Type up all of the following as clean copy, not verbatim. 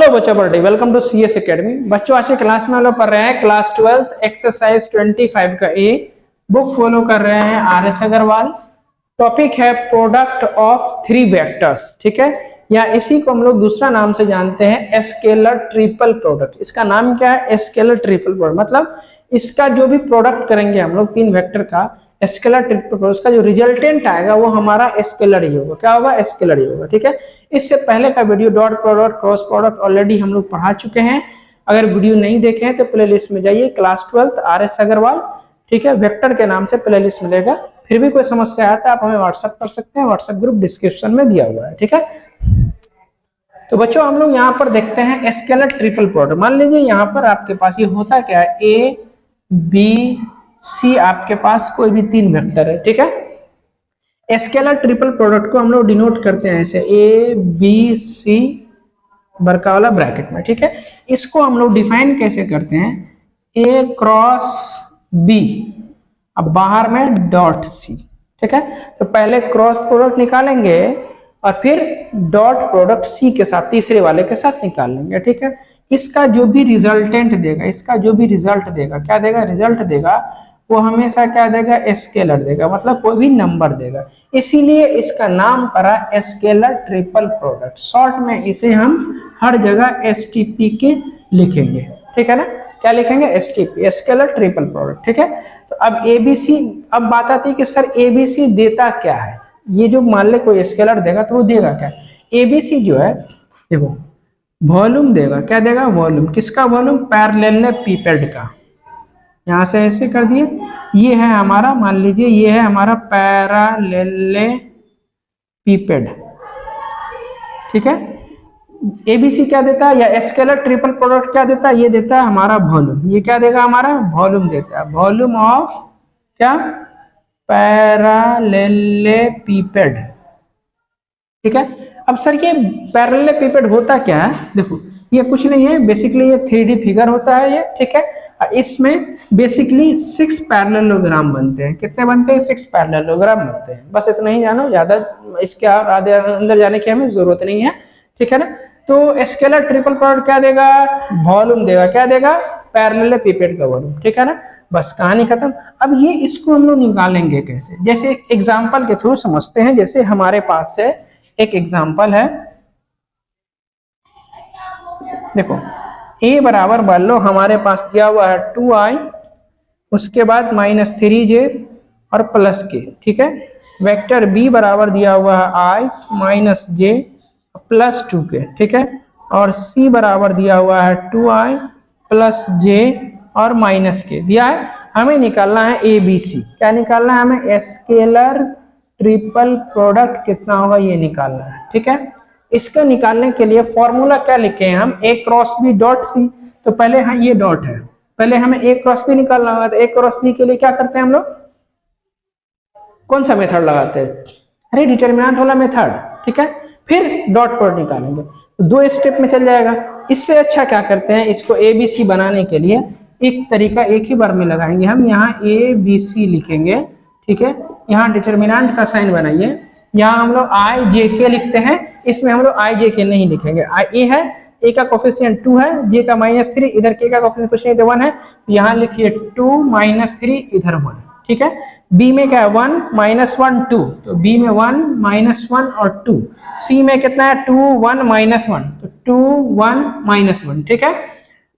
Hello बच्चों birthday, welcome to CS academy. बच्चों आज के क्लास में हम लोग पढ़ रहे हैं क्लास 12 एक्सरसाइज 25 का ए। बुक फॉलो कर रहे हैं आर.एस. अग्रवाल। टॉपिक है प्रोडक्ट ऑफ थ्री वेक्टर्स, ठीक है, या इसी को हम लोग दूसरा नाम से जानते हैं स्केलर ट्रिपल प्रोडक्ट। इसका नाम क्या है? Scalar triple product. मतलब इसका जो भी प्रोडक्ट करेंगे हम लोग तीन वेक्टर का स्केलर ट्रिपल प्रोडक्ट, उसका जो रिजल्टेंट आएगा वो हमारा स्केलर ही होगा। क्या होगा? स्केलर ही होगा, ठीक है। इससे पहले का video dot product, cross product already हम लोग पढ़ा चुके हैं। अगर वीडियो नहीं देखे हैं तो प्लेलिस्ट में जाइए, क्लास 12 आर.एस. अग्रवाल, ठीक है, वेक्टर के नाम से प्लेलिस्ट मिलेगा। फिर भी कोई समस्या आता है आप हमें व्हाट्सएप कर सकते हैं, व्हाट्सएप ग्रुप डिस्क्रिप्शन में दिया हुआ है, ठीक है। तो बच्चों हम लोग यहाँ पर देखते हैं स्केलर ट्रिपल प्रोडक्ट। मान लीजिए यहाँ पर आपके पास ये होता क्या है, ए बी सी, आपके पास कोई भी तीन वेक्टर है, ठीक है। स्केलर ट्रिपल प्रोडक्ट को हम लोग डिनोट करते हैं ऐसे, ए बी सी बड़का वाला ब्रैकेट में, ठीक है। इसको हम लोग डिफाइन कैसे करते हैं? ए क्रॉस बी, अब बाहर में डॉट सी, ठीक है। तो पहले क्रॉस प्रोडक्ट निकालेंगे और फिर डॉट प्रोडक्ट सी के साथ, तीसरे वाले के साथ निकाल लेंगे, ठीक है। इसका जो भी रिजल्टेंट देगा, इसका जो भी रिजल्ट देगा, क्या देगा? रिजल्ट देगा वो हमेशा क्या देगा? स्केलर देगा, मतलब कोई भी नंबर देगा। इसीलिए इसका नाम पड़ा स्केलर ट्रिपल प्रोडक्ट। शॉर्ट में इसे हम हर जगह एसटीपी के लिखेंगे, ठीक है ना। क्या लिखेंगे? एसटीपी, स्केलर ट्रिपल प्रोडक्ट, ठीक है। तो अब एबीसी, अब बात आती है कि सर एबीसी देता क्या है? ये जो मान ले कोई स्केलर देगा तो वो देगा क्या? एबीसी जो है देखो वॉल्यूम देगा। क्या देगा? वॉल्यूम। किसका वॉल्यूम? पैरेललेपिपेड का। यहां से ऐसे कर दिए, ये है हमारा, मान लीजिए ये है हमारा पैरेललेपिपेड, ठीक है। एबीसी क्या देता है, या स्केलर ट्रिपल प्रोडक्ट क्या देता है? ये देता है हमारा वॉल्यूम। ये क्या देगा? हमारा वॉल्यूम देता है, वॉल्यूम ऑफ क्या? पैरेललेपिपेड, ठीक है। अब सर ये पैरेललेपिपेड होता क्या है? देखो ये कुछ नहीं है, बेसिकली ये 3D फिगर होता है ये, ठीक है। इसमें बेसिकली 6 पैरेललोग्राम बनते हैं। कितने बनते हैं? 6 पैरेललोग्राम बनते हैं। बस इतना ही जानो, ज्यादा इसके आगे अंदर जाने की हमें जरूरत नहीं है, ठीक है ना। तो स्केलर ट्रिपल प्रोडक्ट क्या देगा? वॉल्यूम देगा। क्या देगा? पैरेललेपिपेड का वॉल्यूम, ठीक है ना। बस कहानी खत्म। अब ये इसको हम लोग निकालेंगे कैसे? जैसे एग्जाम्पल के थ्रू समझते हैं। जैसे हमारे पास से एक एग्जाम्पल है, देखो a बराबर मान लो हमारे पास दिया हुआ है 2i, उसके बाद -3j और +k, ठीक है। वेक्टर b बराबर दिया हुआ है i -j +2k, ठीक है। और c बराबर दिया हुआ है 2i +j और -k दिया है। हमें निकालना है abc। क्या निकालना है हमें? स्केलर ट्रिपल प्रोडक्ट कितना होगा ये निकालना है, ठीक है। इसका निकालने के लिए फॉर्मूला क्या लिखे हैं हम? A cross B dot C. तो पहले हाँ ये डॉट है, पहले हमें ए क्रॉस बी निकालना होगा। तो ए क्रॉस बी के लिए क्या करते हैं हम लोग? कौन सा मेथड लगाते हैं? अरे डिटरमिनेंट वाला मेथड, ठीक है। फिर डॉट प्रोडक्ट निकालेंगे तो 2 स्टेप में चल जाएगा। इससे अच्छा क्या करते हैं, इसको ए बी सी बनाने के लिए एक तरीका एक ही बार में लगाएंगे हम। यहाँ ए बी सी लिखेंगे, ठीक है। यहाँ डिटरमिनेंट का साइन बनाइए, यहाँ हम लोग आई जे के लिखते हैं, इसमें हम लोग आई जे के नहीं लिखेंगे। ए है, ए का कोफिशिएंट 2 है, जे का -3, इधर के का कोफिशिएंट कुछ नहीं तो 1 है। यहाँ लिखिए 2 -3, इधर 1, ठीक है। बी में क्या है? 1 -1 2, तो बी में 1 -1 और 2। सी में कितना है? 2 1 -1, तो 2 1 -1, ठीक है।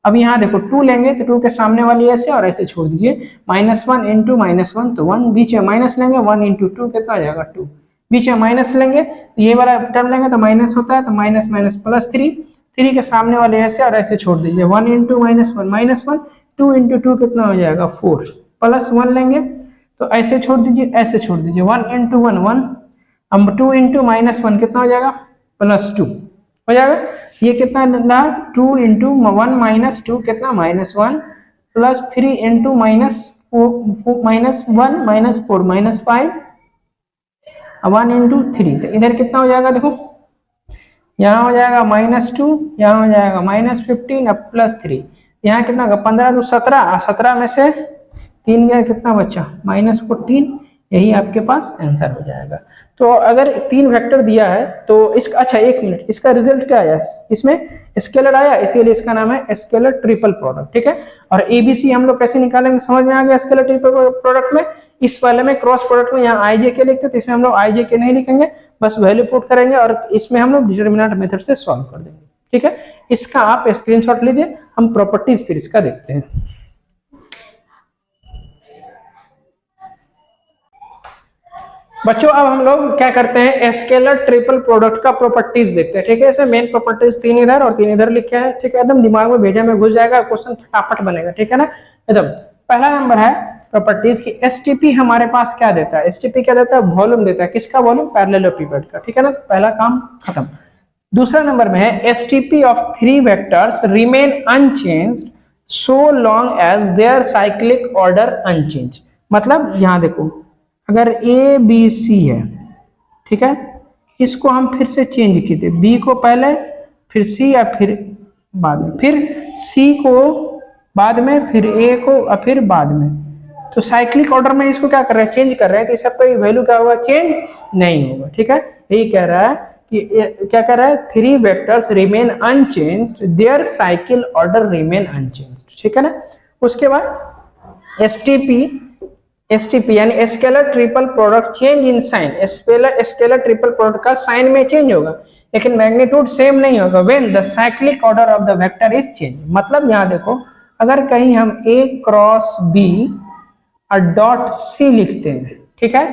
अब यहाँ देखो 2 लेंगे तो 2 के सामने वाली ऐसे और ऐसे छोड़ दीजिए। -1 × -1 तो 1, बीच में माइनस लेंगे, 1 × 2 कितना आ जाएगा? 2। बीच में माइनस लेंगे तो ये वाला टर्म लेंगे तो माइनस होता है, तो माइनस +3, 3 के सामने वाले ऐसे और ऐसे छोड़ दीजिए। 1 × -1 -1, 2 × 2 कितना हो जाएगा? 4, +1 लेंगे तो ऐसे छोड़ दीजिए, ऐसे छोड़ दीजिए। 1 × 1 1, अब 2 × -1 कितना हो जाएगा? +2 हो जाएगा। ये कितना ना 2 × 1 -2 कितना? -1, +3 × -4 -5, 1 × 3, तो इधर कितना हो जाएगा? देखो यहाँ हो जाएगा -2, यहाँ हो जाएगा -15 अब +3, यहाँ कितना होगा? 15 तो 17, 17 में से 3 गया कितना बचा? -14, यही आपके पास आंसर हो जाएगा। तो अगर 3 वेक्टर दिया है तो इसका, अच्छा 1 मिनट, इसका रिजल्ट क्या आया, इसमें स्केलर आया, इसीलिए इसका नाम है स्केलर ट्रिपल प्रोडक्ट, ठीक है। और एबीसी हम लोग कैसे निकालेंगे, समझ में आ गया। स्केलर ट्रिपल प्रोडक्ट में इस वाले में क्रॉस प्रोडक्ट में यहाँ आई जे के लिखते, तो इसमें हम लोग आई जे के नहीं लिखेंगे, बस वैल्यू पुट करेंगे और इसमें हम लोग डिटरमिनेंट मेथड से सॉल्व कर देंगे, ठीक है। इसका आप स्क्रीनशॉट लीजिए, हम प्रॉपर्टीज फिर इसका देखते हैं। बच्चों अब हम लोग क्या करते हैं, स्केलर ट्रिपल प्रोडक्ट का प्रॉपर्टीज देखते हैं, ठीक है। इसमें मेन प्रॉपर्टीज 3 इधर और 3 इधर लिखे हैं, ठीक है। एकदम दिमाग में भेजा में घुस जाएगा, क्वेश्चन फटाफट बनेगा, ठीक है ना। एकदम पहला नंबर है प्रॉपर्टीज की एसटीपी हमारे पास क्या देता है, एसटीपी क्या देता है, वॉल्यूम देता है, किसका वॉल्यूम, पैरेललोपिपेड का, ठीक है ना। तो पहला काम खत्म। दूसरा नंबर में है STP of 3 vectors remain unchanged so long as their cyclic order unchanged. मतलब यहां देखो, अगर ए बी सी है, ठीक है, इसको हम फिर से चेंज किए थे, बी को पहले, फिर सी या फिर बाद में, फिर सी को बाद में, फिर ए को और फिर बाद में, तो साइक्लिक ऑर्डर में इसको क्या कर रहे हैं, चेंज कर रहे हैं, तो इस सबका वैल्यू क्या होगा, चेंज नहीं होगा, ठीक है। यही कह रहा है कि क्या कह रहा है, 3 vectors remain unchanged their cycle order remain unchanged, ठीक है ना। उसके बाद एसटीपी यानी scalar triple product change in sign, scalar triple product का साइन में चेंज होगा लेकिन मैग्नीट्यूड सेम नहीं होगा when the cyclic order of the vector is change. मतलब यहां देखो, अगर कहीं हम ए क्रॉस बी और डॉट सी लिखते हैं, ठीक है,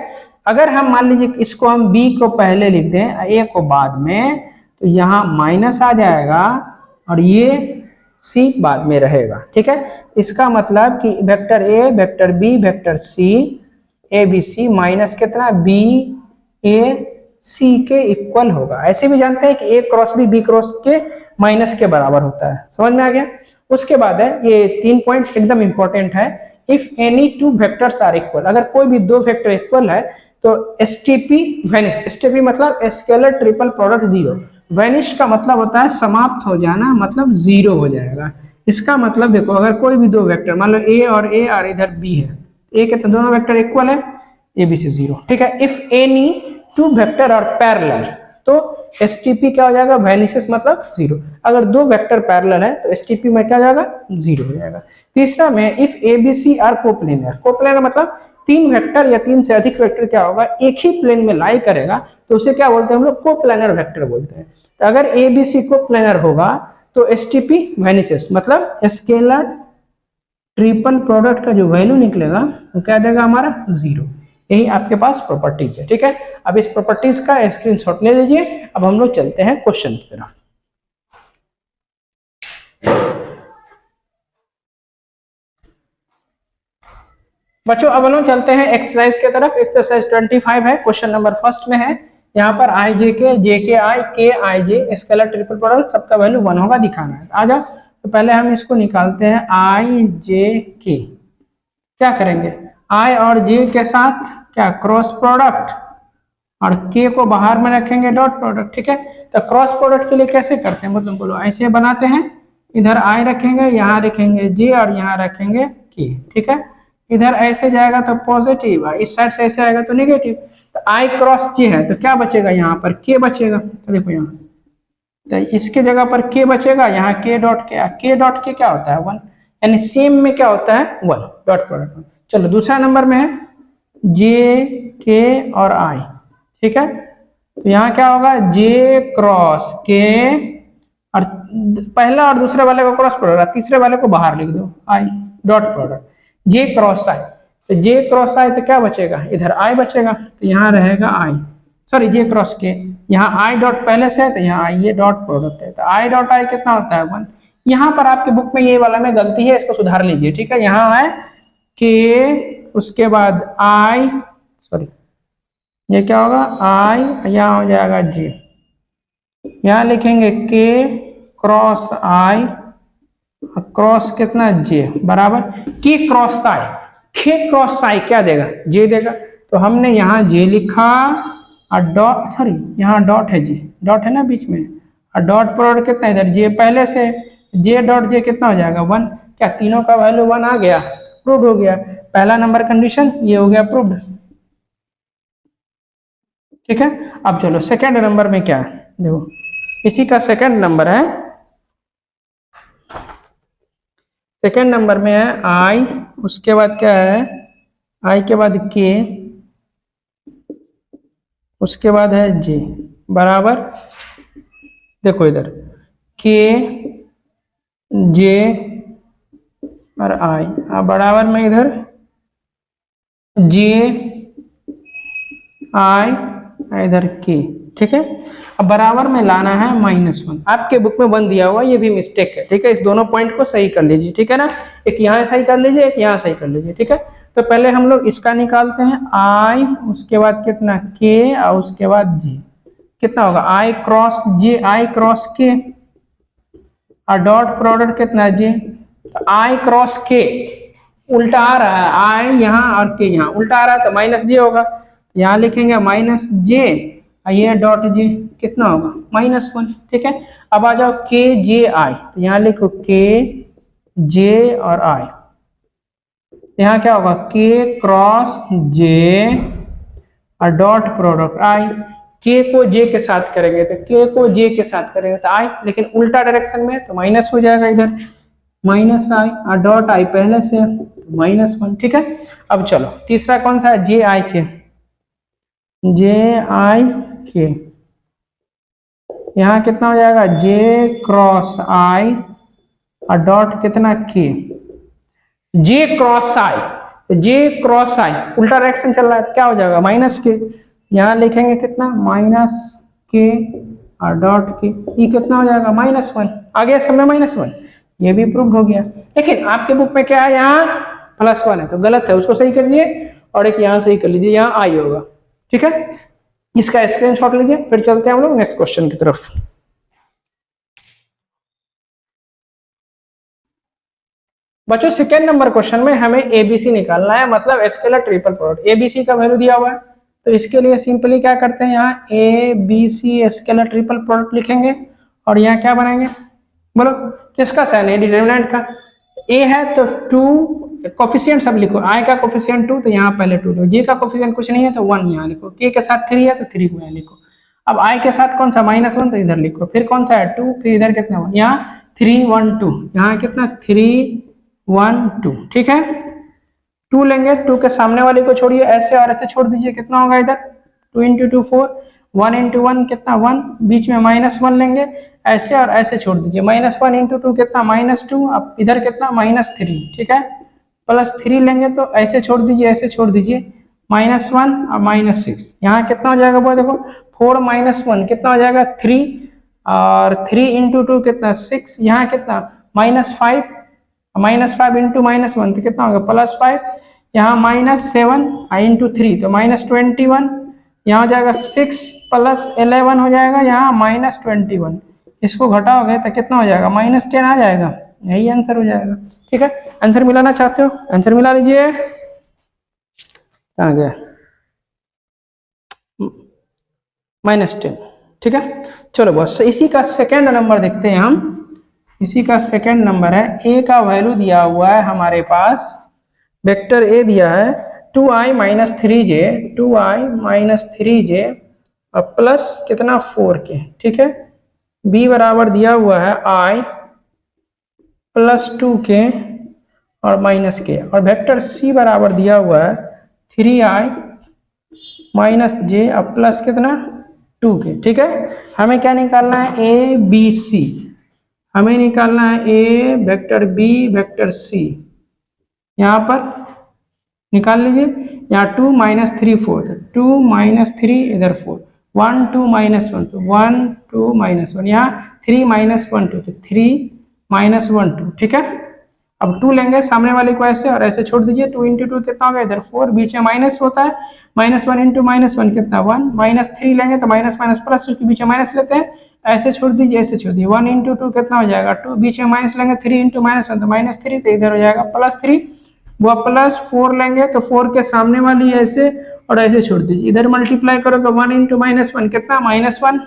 अगर हम मान लीजिए इसको हम बी को पहले लिख दें ए को बाद में, तो यहाँ माइनस आ जाएगा और ये सी बाद में रहेगा, ठीक है। इसका मतलब कि vector A, vector B, vector C, A B C minus कितना, बी ए सी के इक्वल होगा। ऐसे भी जानते हैं कि ए क्रॉस बी क्रॉस के माइनस के बराबर होता है, समझ में आ गया। उसके बाद है ये 3 पॉइंट एकदम इंपॉर्टेंट है, if any 2 vectors are equal, अगर कोई भी 2 वेक्टर इक्वल है तो एसटीपी वैनिश, एसटीपी मतलब स्केलर ट्रिपल प्रोडक्ट 0, वैनिश का मतलब होता है समाप्त हो जाना, मतलब 0 हो जाएगा। इसका मतलब देखो, अगर कोई भी 2 वेक्टर, मान लो ए और इधर बी है, ए के तो दोनों वेक्टर इक्वल है, ए बी सी 0, ठीक है। If any 2 vector are parallel, तो एसटीपी क्या हो जाएगा, वैनिशेस मतलब 0। अगर 2 वेक्टर पैरेलल है तो एसटीपी में क्या हो जाएगा, 0 हो जाएगा। तीसरा में if A B C are coplanar, coplanar मतलब 3 वेक्टर या 3 से अधिक वेक्टर क्या होगा, एक ही प्लेन में लाई करेगा, तो उसे क्या बोलते हैं हम लोग, कोप्लेनर वेक्टर बोलते हैं। तो अगर ए बी सी कोप्लेनर होगा तो एसटीपी वैनिशेस मतलब स्केलर ट्रिपल प्रोडक्ट का जो वैल्यू निकलेगा वो क्या देगा हमारा, 0। यही आपके पास प्रॉपर्टीज है, ठीक है। अब इस प्रॉपर्टीज का स्क्रीनशॉट ले लीजिए। अब हम लोग चलते हैं क्वेश्चन की तरफ। बच्चों अब हम लोग चलते हैं एक्सरसाइज की तरफ। एक्सरसाइज 25 है, क्वेश्चन नंबर फर्स्ट में है। यहाँ पर आई जे के आई के आई जे स्केलर ट्रिपल प्रोडक्ट सबका वैल्यू 1 होगा, दिखाना है। आ जाओ, तो पहले हम इसको निकालते हैं, आई जे के क्या करेंगे, आई और जे के साथ क्या क्रॉस प्रोडक्ट, और के को बाहर में रखेंगे डॉट प्रोडक्ट, ठीक है। तो क्रॉस प्रोडक्ट के लिए कैसे करते हैं, मतलब बोलो ऐसे बनाते हैं, इधर आई रखेंगे, यहाँ रखेंगे जे और यहाँ रखेंगे के, ठीक है। इधर ऐसे जाएगा तो पॉजिटिव, इस साइड से ऐसे आएगा तो नेगेटिव। तो आई क्रॉस जे है तो क्या बचेगा, यहाँ पर के बचेगा। तो देखो यहाँ, तो इसके जगह पर के बचेगा, यहाँ के डॉट के क्या होता है 1, यानी सेम में क्या होता है 1 डॉट प्रोडक्ट। चलो दूसरा नंबर में है जे के और आई, ठीक है। तो यहाँ क्या होगा, जे क्रॉस के, और पहला और दूसरे वाले को क्रॉस प्रोडक्ट, तीसरे वाले को बाहर लिख दो, I dot product J cross I. तो जे क्रॉस आई तो क्या बचेगा, इधर आई बचेगा, तो यहाँ रहेगा आई, सॉरी जे क्रॉस के, यहाँ आई डॉट पहले से है तो यहाँ आई ये डॉट प्रोडक्ट है, तो आई डॉट आई कितना होता है 1। यहाँ पर आपके बुक में ये वाला में गलती है, इसको सुधार लीजिए, ठीक है। यहाँ है के, उसके बाद आई, सॉरी ये क्या होगा आई, यहाँ हो जाएगा जे, यहाँ लिखेंगे के क्रॉस आई, क्रॉस कितना जे बराबर के क्रॉस आई, के क्रॉस आई क्या देगा, जे देगा। तो हमने यहाँ जे लिखा और डॉट, सॉरी यहाँ डॉट है, जे डॉट है ना बीच में, और डॉट प्रोडक्ट कितना इधर जे पहले से, जे डॉट जे कितना हो जाएगा 1। क्या तीनों का वैल्यू 1 आ गया, प्रूव्ड हो गया। पहला नंबर कंडीशन ये हो गया प्रूव्ड। ठीक है। अब चलो सेकंड नंबर में क्या है, देखो इसी का सेकंड नंबर है। सेकंड नंबर में है आई, उसके बाद क्या है, आई के बाद के, उसके बाद है जे, बराबर देखो इधर के जे और आई, बराबर में इधर जे आई, इधर के, ठीक है। अब बराबर में लाना है -1, आपके बुक में 1 दिया हुआ, ये भी मिस्टेक है, ठीक है। इस दोनों पॉइंट को सही कर लीजिए, ठीक है ना। एक यहाँ सही कर लीजिए, एक यहाँ सही कर लीजिए, ठीक है। तो पहले हम लोग इसका निकालते हैं आई, उसके बाद कितना के, और उसके बाद जे, कितना होगा आई क्रॉस जे, आई क्रॉस के, और डॉट प्रोडक्ट कितना जे, तो आई क्रॉस के उल्टा आ रहा है, आई यहाँ और के यहाँ उल्टा आ रहा है, तो माइनस जे होगा, यहाँ लिखेंगे माइनस जे, ये डॉट जे कितना होगा -1, ठीक है। अब आ जाओ के जे आई, तो यहाँ लिखो के जे और आई, यहाँ क्या होगा के क्रॉस जे और डॉट प्रोडक्ट आई, के को जे के साथ करेंगे तो के को जे के साथ करेंगे तो आई, लेकिन उल्टा डायरेक्शन में तो माइनस हो जाएगा, इधर माइनस आई और डॉट आई पहले से -1, ठीक है। अब चलो तीसरा कौन सा है, जे आई के, जे आई के, यहाँ कितना हो जाएगा जे क्रॉस आई और डॉट कितना के, जे क्रॉस आई, जे क्रॉस आई उल्टा डायरेक्शन चल रहा है, क्या हो जाएगा माइनस के, यहाँ लिखेंगे कितना माइनस के और डॉट के, ये कितना हो जाएगा -1, आ गया सब में -1, ये भी प्रूव हो गया। लेकिन आपके बुक में क्या है, यहाँ +1 है, तो गलत है, उसको सही करिए, और एक यहाँ सही कर लीजिए, यहाँ आई होगा, ठीक है। इसका स्क्रीनशॉट लीजिए, फिर चलते हैं हम लोग नेक्स्ट क्वेश्चन की तरफ। बच्चों सेकेंड नंबर क्वेश्चन में हमें एबीसी निकालना है, मतलब स्केलर ट्रिपल प्रोडक्ट। एबीसी का वैल्यू दिया हुआ है, तो इसके लिए सिंपली क्या करते हैं, यहाँ A B C scalar triple product लिखेंगे, और यहाँ क्या बनाएंगे, बोलो किसका साइन है, डिटरमिनेंट का। ए है तो 2 कोफिशिएंट सब लिखो, आई का कोफिशिएंट 2 तो यहाँ पहले 2 लो, जे का कोफिशिएंट कुछ नहीं है तो 1 यहाँ लिखो, के के साथ 3 है तो 3 को यहाँ लिखो। अब आई के साथ कौन सा -1 तो इधर लिखो, फिर कौन सा है 2, फिर इधर कितना 1, यहाँ 3 1 2, यहाँ कितना 3 1 2, ठीक है। 2 लेंगे, 2 के सामने वाले को छोड़िए, ऐसे और ऐसे छोड़ दीजिए, कितना होगा इधर 2 × 2 4, 1 × 1 कितना 1, बीच में -1 लेंगे, ऐसे और ऐसे छोड़ दीजिए, -1 × 2 कितना -2, अब इधर कितना -3, ठीक है। +3 लेंगे तो ऐसे छोड़ दीजिए, ऐसे छोड़ दीजिए, -1 और -6, यहाँ कितना हो जाएगा वो देखो 4 -1 कितना हो जाएगा 3, और 3 × 2 कितना 6, यहाँ कितना -5, -5 × -1 तो कितना होगा +5, यहाँ -7 × 3 तो -21, यहाँ हो जाएगा 6 + 11 हो जाएगा, यहाँ -21, इसको घटाओगे तो कितना हो जाएगा -10 आ जाएगा, यही आंसर हो जाएगा, ठीक है। आंसर मिलाना चाहते हो, आंसर मिला लीजिए, कहाँ गया -10, ठीक है। चलो बस इसी का सेकेंड नंबर देखते हैं हम, इसी का सेकेंड नंबर है, ए का वैल्यू दिया हुआ है हमारे पास, वेक्टर ए दिया है 2i - 3j, 2i - 3j और प्लस कितना 4k, ठीक है। बी बराबर दिया हुआ है i + 2k और -k, और वेक्टर सी बराबर दिया हुआ है 3i - j और प्लस कितना 2k, ठीक है। हमें क्या निकालना है, ए बी सी, हमें निकालना है ए वेक्टर बी वेक्टर सी, यहाँ पर निकाल लीजिए, यहाँ 2 - 3 4, 2 - 3 इधर 4, 1 2 - 1 तो 1 2 - 1, यहाँ 3 - 1 2 तो 3 - 1 2, ठीक है। अब 2 लेंगे, सामने वाले को ऐसे और ऐसे छोड़ दीजिए, 2 × 2 कितना होगा इधर 4, बीच में माइनस होता है, -1 × -1 कितना 1, -3 लेंगे तो माइनस माइनस प्लस, उसके बीच में माइनस लेते हैं, ऐसे छोड़ दीजिए, ऐसे छोड़ दीजिए, 1 × 2 कितना हो जाएगा 2, बीच में माइनस लेंगे 3 × -1 तो -3, तो इधर हो जाएगा +3, वो +4 लेंगे तो 4 के सामने वाली ऐसे और ऐसे छोड़ दीजिए, इधर मल्टीप्लाई करोगे 1 × -1 कितना -1,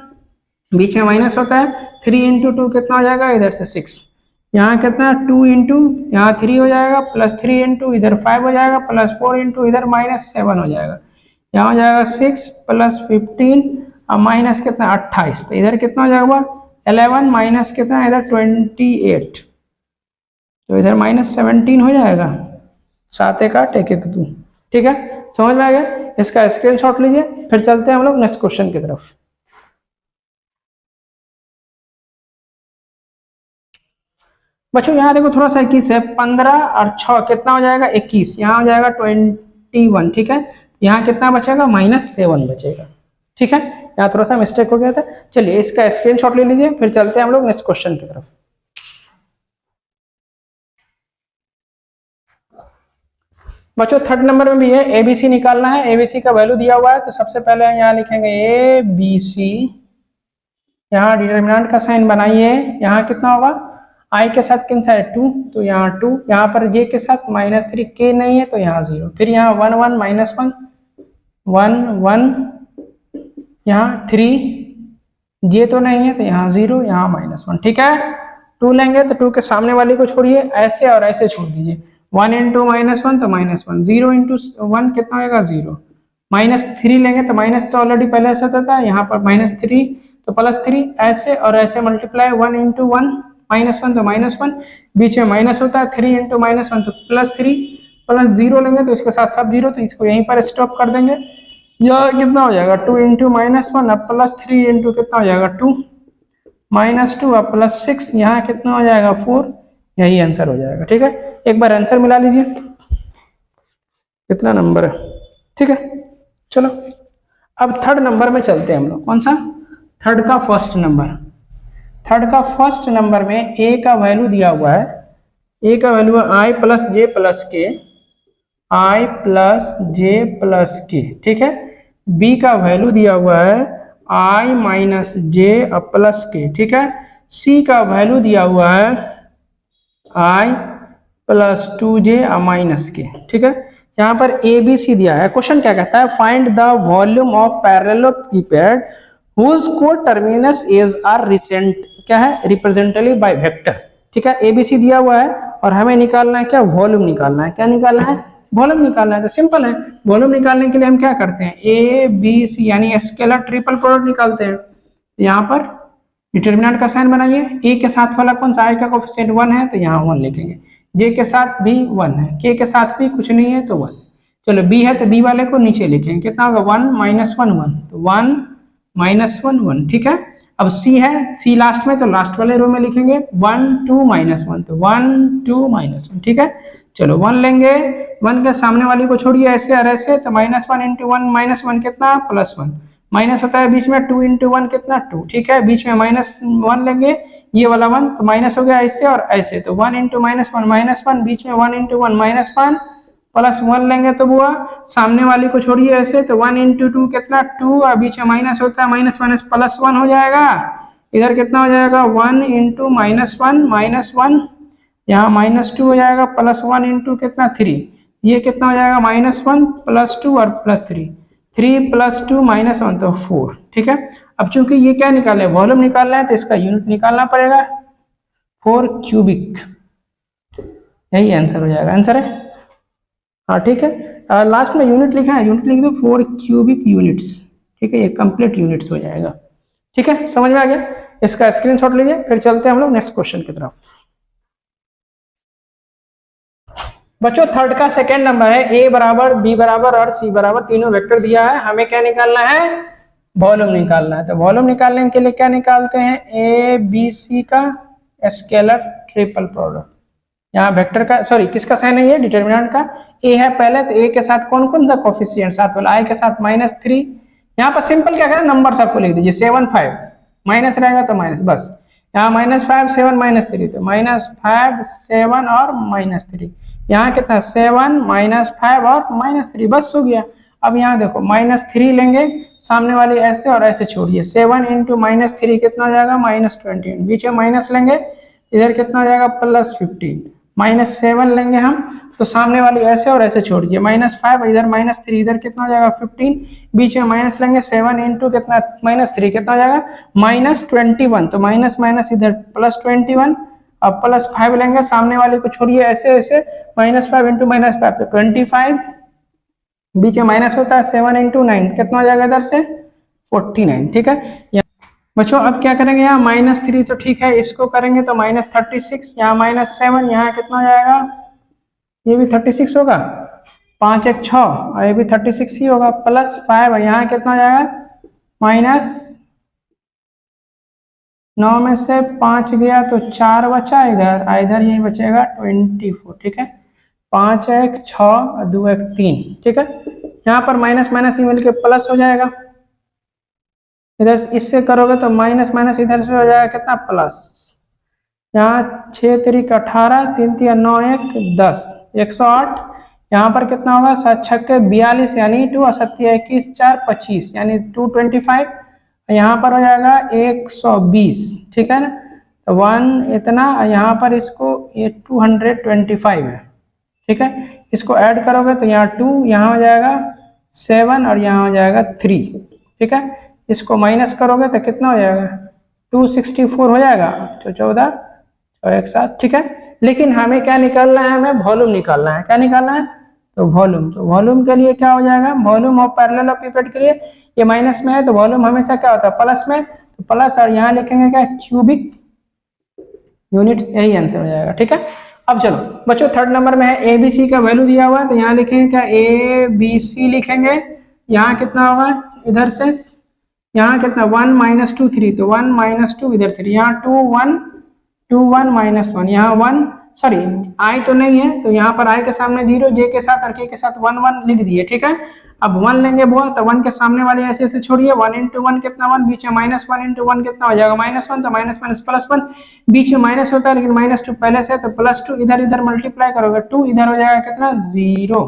बीच में माइनस होता है, 3 × 2 कितना हो जाएगा इधर से 6, यहाँ कितना 2 × यहाँ 3 हो जाएगा, +3 × इधर 5 हो जाएगा, +4 × इधर -7 हो जाएगा, यहाँ हो जाएगा 6 प्लस 15 और माइनस कितना 28, तो इधर कितना हो जाएगा 11 माइनस कितना इधर 28, तो इधर माइनस 17 हो जाएगा। 7 एक 8 1 1 2। ठीक है, समझ में आ गया? इसका स्क्रीनशॉट लीजिए, फिर चलते हैं हम लोग नेक्स्ट क्वेश्चन की तरफ। बच्चों यहाँ देखो थोड़ा सा 21 है, 15 और 6 कितना हो जाएगा 21, यहाँ हो जाएगा 21। ठीक है, यहाँ कितना बचेगा -7 बचेगा। ठीक है, यहाँ थोड़ा सा मिस्टेक हो गया था। चलिए इसका स्क्रीनशॉट ले लीजिए, फिर चलते हैं हम लोग नेक्स्ट क्वेश्चन की तरफ। बच्चों थर्ड नंबर में भी है, एबीसी निकालना है। एबीसी का वैल्यू दिया हुआ है, तो सबसे पहले यहाँ लिखेंगे एबीसी, यहाँ डिटरमिनेंट का साइन बनाइए। यहाँ कितना होगा, आई के साथ किन सा है 2, तो यहाँ 2, यहाँ पर जे के साथ -3, के नहीं है तो यहाँ 0, फिर यहाँ 1 1 -1 1 1, यहाँ 3, जे तो नहीं है तो यहाँ 0, यहाँ -1। ठीक है, 2 लेंगे तो 2 के सामने वाली को छोड़िए, ऐसे और ऐसे छोड़ दीजिए। 1 इंटू -1 तो -1, 0 इंटू 1 कितना होगा 0, -3 लेंगे तो माइनस तो ऑलरेडी पहले से होता था, यहाँ पर -3 तो +3, ऐसे और ऐसे मल्टीप्लाई, 1 इंटू 1 -1 तो -1, बीच में माइनस होता है, 3 इंटू -1 तो +3, +0 लेंगे तो इसके साथ सब 0, तो इसको यहीं पर स्टॉप कर देंगे। यह कितना हो जाएगा 2 इंटू -1 अब +3 इंटू कितना हो जाएगा 2, -2 अब +6, यहाँ कितना हो जाएगा 4, यही आंसर हो जाएगा। ठीक है, एक बार आंसर मिला लीजिए कितना नंबर है। ठीक है, चलो अब थर्ड नंबर में चलते हैं हम लोग। कौन सा, थर्ड का फर्स्ट नंबर। थर्ड का फर्स्ट नंबर में ए का वैल्यू दिया हुआ है, ए का वैल्यू है आई प्लस जे प्लस के, आई प्लस जे प्लस के। ठीक है, बी का वैल्यू दिया हुआ है आई माइनस जे प्लस के। ठीक है, सी का वैल्यू दिया हुआ है आई प्लस 2j माइनस के। ठीक है, यहाँ पर ए बी सी दिया है। क्वेश्चन क्या कहता है, find the volume of parallelepiped whose coterminous is are recent क्या है रिप्रेजेंटेटिव बाय वेक्टर। ठीक है, ए बी सी दिया हुआ है और हमें निकालना है क्या, वॉल्यूम निकालना है। क्या निकालना है, वॉल्यूम निकालना है। तो सिंपल है, वॉल्यूम निकालने के लिए हम क्या करते हैं, ए बी सी यानी स्केलर ट्रिपल प्रोडक्ट निकालते हैं। यहाँ पर डिटरमिनेंट का साइन बनाइए, ए के साथ वाला कौन सा, आई का कोएफिशिएंट 1 है तो यहाँ 1 लिखेंगे, जे के साथ भी 1 है, के के साथ भी कुछ नहीं है तो 1। चलो बी है तो बी वाले को नीचे लिखेंगे, कितना होगा 1 -1 1, तो 1 -1 1। ठीक है, अब सी है, सी लास्ट में तो लास्ट वाले रो में लिखेंगे 1 2 -1, तो 1 2 -1। ठीक है, चलो 1 लेंगे, 1 के सामने वाली को छोड़िए ऐसे और ऐसे, तो -1 इंटू 1 -1 कितना +1, माइनस होता है बीच में 2 इंटू 1 कितना 2। ठीक है, बीच में -1 लेंगे, ये वाला 1 तो माइनस हो गया ऐसे और ऐसे, तो 1 इंटू -1 बीच में 1 इंटू 1 -1 +1 लेंगे तो हुआ, सामने वाली को छोड़िए ऐसे, तो 1 इंटू 2 कितना 2 और बीच में माइनस होता है, माइनस +1 हो जाएगा। इधर कितना हो जाएगा 1 इंटू -1 यहाँ -2 हो जाएगा, +1 इंटू कितना 3, ये कितना हो जाएगा -1 +2 और +3, 3 + 2 -1 तो 4। ठीक है, अब चूंकि ये क्या निकाले, वॉल्यूम निकालना है तो इसका यूनिट निकालना पड़ेगा, 4 क्यूबिक, यही आंसर हो जाएगा। आंसर है हाँ, ठीक है, लास्ट में यूनिट लिखना है, यूनिट लिख दो 4 क्यूबिक यूनिट्स। ठीक है, ये कंप्लीट यूनिट्स हो जाएगा। ठीक है, समझ में आ गया, इसका स्क्रीनशॉट लीजिए, फिर चलते हैं हम लोग नेक्स्ट क्वेश्चन की तरफ। बच्चों थर्ड का सेकेंड नंबर है, ए बराबर बी बराबर और सी बराबर, तीनों वेक्टर दिया है, हमें क्या निकालना है, वॉल्यूम निकालना है। तो वॉल्यूम निकालने के लिए क्या निकालते हैं, ए बी सी का स्केलर ट्रिपल प्रोडक्ट। यहाँ वेक्टर का सॉरी किसका साइन है, ये डिटरमिनेंट का, ए है पहले, तो ए के साथ कौन कौन सा कोफिशिएंट साथ वाला, आई के साथ -3। यहाँ पर सिंपल क्या करें, नंबर सबको लिख दीजिए, 7 5, माइनस रहेगा तो माइनस, बस यहाँ -5 7 -3, तो -5 7 और -3, यहाँ कितना 7 -5 और -3, बस हो गया। अब यहाँ देखो -3 लेंगे, सामने वाली ऐसे और ऐसे छोड़िए, 7 इंटू -3 कितना हो जाएगा -20, बीच में माइनस लेंगे, इधर कितना हो जाएगा +15, -7 लेंगे हम, तो सामने वाली ऐसे और ऐसे छोड़िए, -5 इधर -3, इधर कितना हो जाएगा 15, बीच में माइनस लेंगे, 7 इंटू कितना -3 कितना हो जाएगा -21, तो माइनस इधर +21, अब +5 लेंगे, सामने वाले को छोड़िए ऐसे ऐसे, -5 इंटू -5 तो 25, बीच में माइनस होता है, 7 इंटू 9 कितना हो जाएगा इधर से 49, ठीक है। बच्चों अब क्या करेंगे, यहाँ -3 तो ठीक है, इसको करेंगे तो -36, यहाँ -7, यहाँ कितना हो जाएगा, ये भी 36 होगा, 5 1 6 और ये भी 36 ही होगा, +5 यहाँ कितना हो जाएगा, -9 में से 5 गया तो 4 बचा, इधर यही बचेगा 24, ठीक है। 5 1 6 और 2 1 3, ठीक है। यहाँ पर माइनस माइनस ही मिलके प्लस हो जाएगा, इधर इससे करोगे तो माइनस माइनस इधर से हो जाएगा कितना प्लस, यहाँ 6 3 18, 3 3 9 1 10, 108, यहाँ पर कितना होगा 7 6 42 यानी 2 और 7 21 4 25 यानी 225, यहाँ पर हो जाएगा 120, ठीक है ना। तो 1 इतना, यहाँ पर इसको ये 225 है, ठीक है। इसको ऐड करोगे तो यहाँ 2, यहाँ हो जाएगा 7 और यहाँ हो जाएगा 3, ठीक है। इसको माइनस करोगे तो कितना हो जाएगा 264 हो जाएगा, तो 14 और 1 7, ठीक है। लेकिन हमें क्या निकालना है, हमें वॉल्यूम निकालना है, क्या निकालना है, तो वॉल्यूम। तो वॉल्यूम के लिए क्या हो जाएगा, वॉल्यूम ऑफ पैरेलल पिपेट के लिए ये माइनस में है तो वॉल्यूम हमेशा क्या होता है प्लस में, तो प्लस और यहाँ लिखेंगे क्या क्यूबिक यूनिट, यही आंसर हो जाएगा, ठीक है। अब चलो बच्चों थर्ड नंबर में है ABC का वैल्यू दिया हुआ है, तो यहाँ लिखेंगे क्या ABC लिखेंगे, यहाँ कितना होगा इधर से, यहाँ कितना 1 -2 3, तो 1 -2 इधर 3, यहाँ 2 1 2 1 -1, यहाँ 1 सॉरी I तो नहीं है तो यहाँ पर I के सामने 0, J के साथ और K के साथ 1 1 लिख दिए, ठीक है। अब 1 लेंगे बोल तो 1 के सामने वाले ऐसे ऐसे छोड़िए, 1 इंटू 1 कितना 1, बीच में -1 इंटू 1 कितना हो जाएगा -1, तो माइनस माइनस +1, बीच में माइनस होता है लेकिन -2 पहले से है तो +2, इधर इधर मल्टीप्लाई करोगे 2 इधर हो जाएगा कितना 0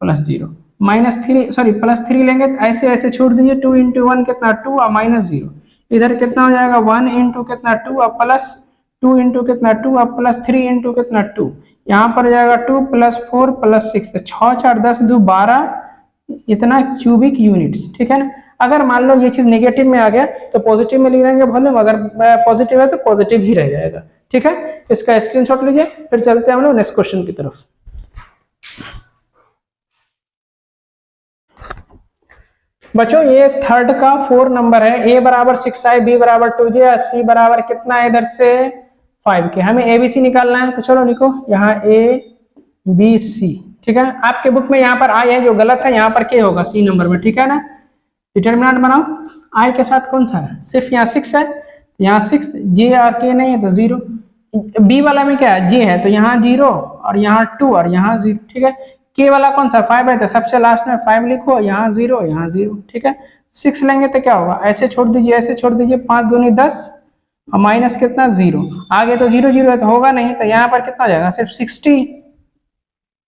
+0, -3 सॉरी +3 लेंगे तो ऐसे ऐसे छोड़ दीजिए, 2 इंटू 1 कितना 2 और -0, इधर कितना हो जाएगा 1 इंटू कितना 2 और +2 इंटू कितना 2 और +3 इंटू कितना 2, यहाँ पर हो जाएगा 2 +4 +6, तो 6 4 10 2 12 इतना क्यूबिक यूनिट्स, ठीक है ना। अगर मान लो ये चीज नेगेटिव में आ गया तो पॉजिटिव में लिख देंगे वॉल्यूम, अगर पॉजिटिव है तो पॉजिटिव ही रह जाएगा, ठीक है। इसका स्क्रीनशॉट लीजिए, फिर चलते हैं हम लोग नेक्स्ट क्वेश्चन की तरफ। बच्चों ये थर्ड का 4 नंबर है, A बराबर 6i, B बराबर 2j और C बराबर कितना है इधर से 5k, हमें ABC निकालना है। तो चलो लिखो यहाँ ABC, ठीक है। आपके बुक में यहाँ पर I है जो गलत है, यहाँ पर K होगा C नंबर में, ठीक है ना। डिटरमिनेंट बनाओ, I के साथ कौन सा है, सिर्फ यहाँ 6 है, यहाँ 6, J और K नहीं है तो 0, B वाला में क्या है J है तो यहाँ 0 और यहाँ 2 और यहाँ 0, ठीक है। K वाला कौन सा 5 है तो सबसे लास्ट में 5 लिखो, यहाँ 0 यहाँ 0, ठीक है। 6 लेंगे तो क्या होगा, ऐसे छोड़ दीजिए ऐसे छोड़ दीजिए, 5 दूनी 10 और माइनस कितना 0, आगे तो 0 0 है तो होगा नहीं, तो यहाँ पर कितना हो जाएगा सिर्फ 60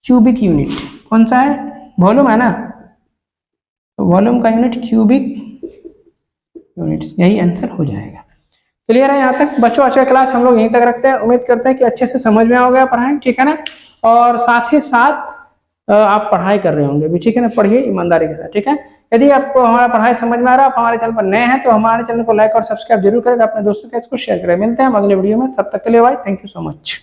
क्यूबिक यूनिट, कौन सा है वॉल्यूम है ना, तो वॉल्यूम का यूनिट क्यूबिक यूनिट्स, यही आंसर हो जाएगा। क्लियर है यहाँ तक बच्चों। अच्छा क्लास हम लोग यहीं तक रखते हैं, उम्मीद करते हैं कि अच्छे से समझ में आ गया पढ़ाई, ठीक है ना। और साथ ही साथ आप पढ़ाई कर रहे होंगे भी, ठीक है ना, पढ़िए ईमानदारी के साथ, ठीक है। यदि आपको हमारा पढ़ाई समझ में आ रहा है, आप हमारे चैनल पर नए हैं तो हमारे चैनल को लाइक और सब्सक्राइब जरूर करें, अपने दोस्तों के साथ इसको शेयर करें। मिलते हैं हम अगले वीडियो में, तब तक के लिए bye, thank you so much.